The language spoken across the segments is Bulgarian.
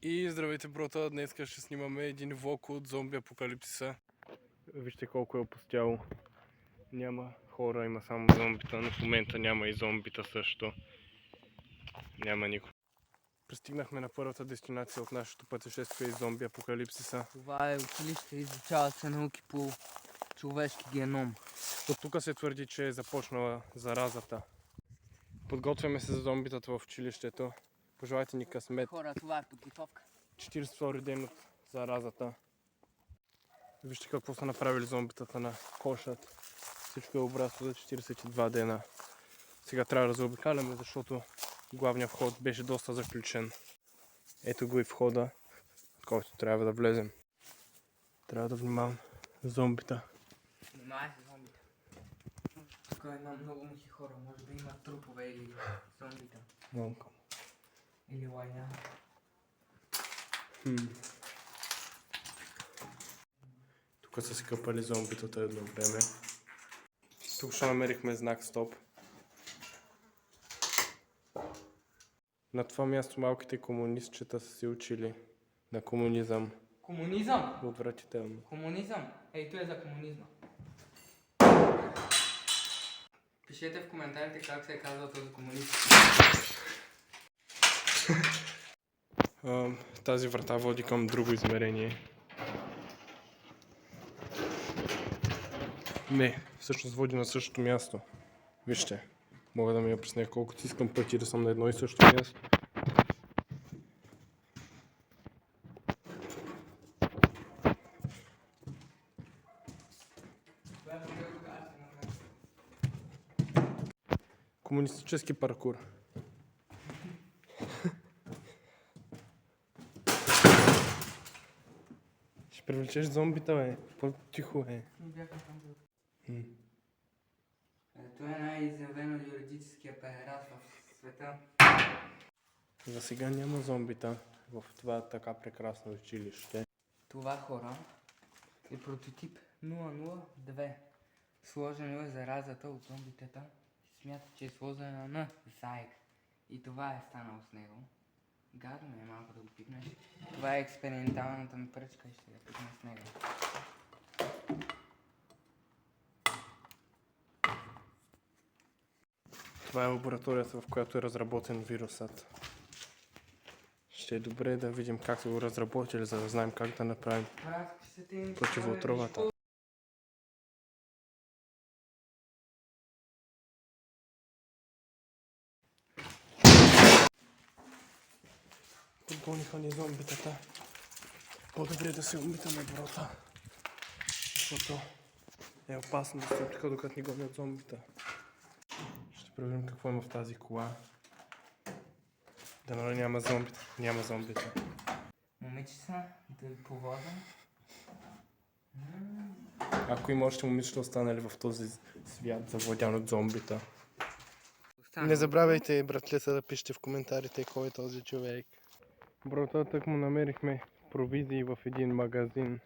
И здравейте, брота! Днес ще снимаме един влог от зомби апокалипсиса. Вижте колко е опустяло. Няма хора, има само зомбита, но в момента няма и зомбита също. Няма никой. Пристигнахме на първата дестинация от нашето пътешествие из зомби апокалипсиса. Това е училище, изучава се науки по човешки геном. От тук се твърди, че е започнала заразата. Подготвяме се за зомбитата в училището. Пожелайте ни късмет. Хора, това е подготовка. 42 ден от заразата. Вижте какво са направили зомбитата на кошът. Всичко е обрасло за 42 дена. Сега трябва да заобикаляме, защото главният вход беше доста заключен. Ето го и входа, от който трябва да влезем. Трябва да внимавам зомбита. Внимай се, зомбита. Тук има много мухи хора, може да има трупове или зомбита. Малко. Или лайна. Тук са си къпали зомбитата едно време. Тук ще намерихме знак стоп. На това място малките комунистчета са си учили на комунизъм. Комунизъм? Отвратително. Комунизъм? Ей, той е за комунизма. Пишете в коментарите как се е казва този комунизъм. Тази врата води към друго измерение. Не, всъщност води на същото място. Вижте, мога да ми я пресня колкото искам пъти да съм на едно и също място. Комунистически паркур. Ще привлечеш зомбита, бе. По-тихо, бе. Той е най-изявлено юридическия педераст в света. За сега няма зомбита в това така прекрасно училище. Това, хора, е прототип 002. Сложено е заразата от зомбитета. Смята, че е сложена на заек. И това е станало с него. Гадно е малко да го пипнеш. Това е експерименталната ми пръчка и ще я пипна с него. Това е лабораторията, в която е разработен вирусът. Ще е добре да видим как са го разработили, за да знаем как да направим противоотровата. Подгониха ни зомбитата. По-добре да се умитаме, брота. Защото е опасно да се тук, докато ни гонят зомбита. Ще проверим какво има в тази кола. Дано няма зомбита. Няма зомбита. Момичета, да ви повода. Ако има още момичета останали в този свят, завладян от зомбита. Не забравяйте, братлета, да пишете в коментарите кой е този човек. Брота, тък му намерихме провизии в един магазин.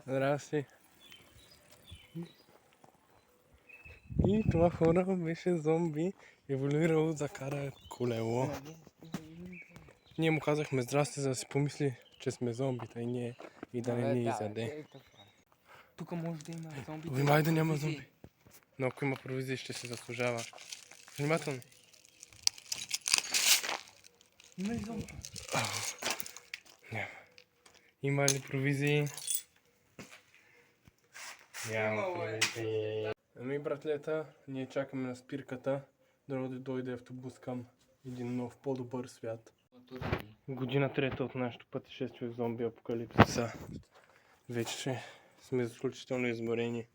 Здрасти. И това хора беше зомби, еволюирало да кара колело. Ние му казахме здрасти, за да си помисли, че сме зомбита и да не ни изяде. Тук може да има зомби. Внимай да няма зомби. Но ако има провизии, ще се заслужава. Внимателно. Има ли зомби? Няма. Има ли провизии? Няма провизии. Ами, братлета, ние чакаме на спирката да дойде автобус към един нов, по-добър свят. Година трета от нашето пътешествие в зомби апокалипсиса. Вече сме изключително изморени.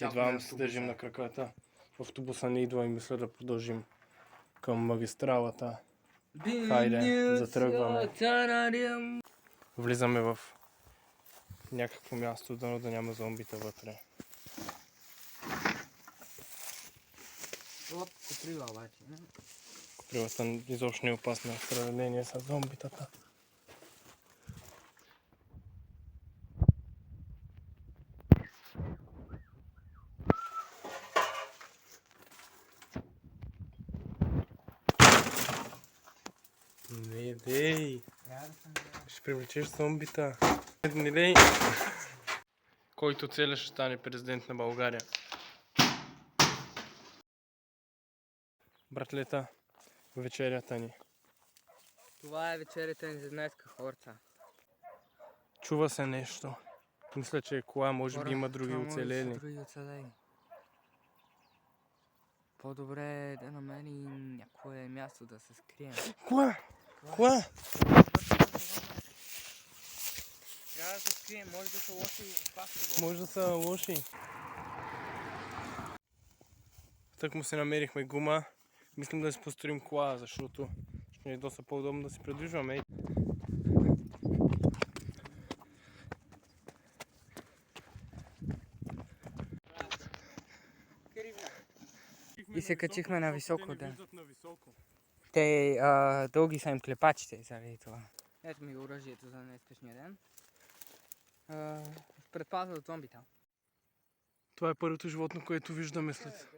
Едва се държим на краката. Автобуса не идва и мисля да продължим към магистралата. Хайде, затръгваме. Влизаме в някакво място, дано да няма зомбита вътре. Вот куприла обаче. Куприлата изобщо не е опасна в сравнение с зомбитата. Не, дей. Трябва да съм гледал. Ще привлечеш зомбита. Не, дей. Който целя ще стане президент на България. Братлета, вечерята ни. Това е вечерята ни за днеска, хорца. Чува се нещо. Мисля, че е кола, може би има други това може да са оцелели. други оцелели. По-добре е да намерим някое място да се скрием. Кола! Кола! Трябва да се скрием, може да са лоши опасни. Може да са лоши. Тък му се намерихме гума. Мислим да си построим кола, защото ще е доста по-удобно да се придвижваме. И се качихме на високо, да. Те дълги са им клепачите заради това. Ето ми оръжието за днескашния ден. Предпазва от зомбита. Това е първото животно, което виждаме след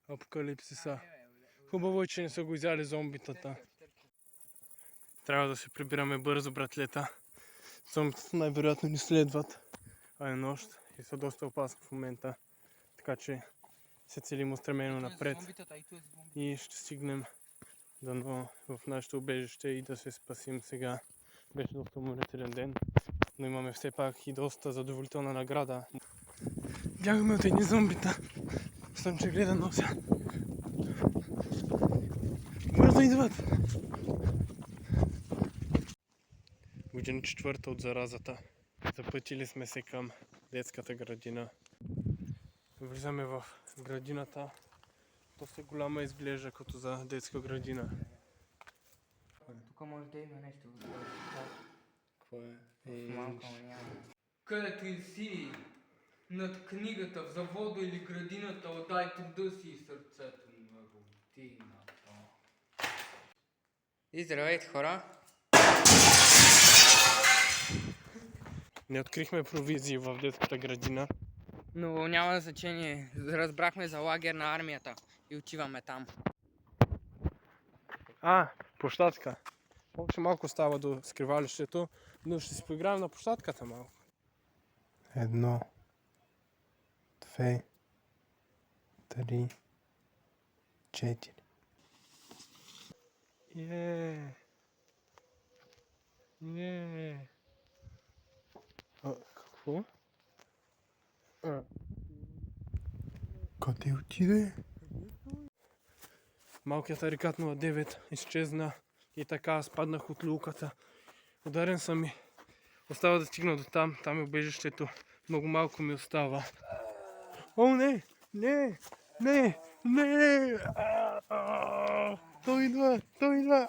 апокалипсиса. Хубаво е, че не са го изяли зомбитата. Трябва да се прибираме бързо, братлета. Зомбитата най-вероятно ни следват. А е нощ и са доста опасни в момента. Така че се целим устремено напред и ще стигнем дано в нашето убежище и да се спасим сега. Беше доста уморителен ден, но имаме все пак и доста задоволителна награда. Бягаме от едни зомбита. Слънчегледа нося. Бързо идват! Година четвърта от заразата. Запътили сме се към детската градина. Влизаме в градината. Доста голяма изглежда като за детска градина. Тук може да има нещо. Какво е? Малко няма. Където и си, над книгата, в завода или градината, отдайте да си сърцето на родината. И здравейте, хора! Не открихме провизии в детската градина. Но няма значение. Разбрахме за лагер на армията и отиваме там. Площадка. Още малко става до скривалището, но ще си поиграем на площадката малко. 1, 2, 3, 4. Какво? Къде отиде? Малкият Арикат 09 изчезна и така спаднах от люлката. Ударен съм и остава да стигна до там. Там е убежището. Много малко ми остава. О, не! Не! Не! Не! Той идва! Той идва!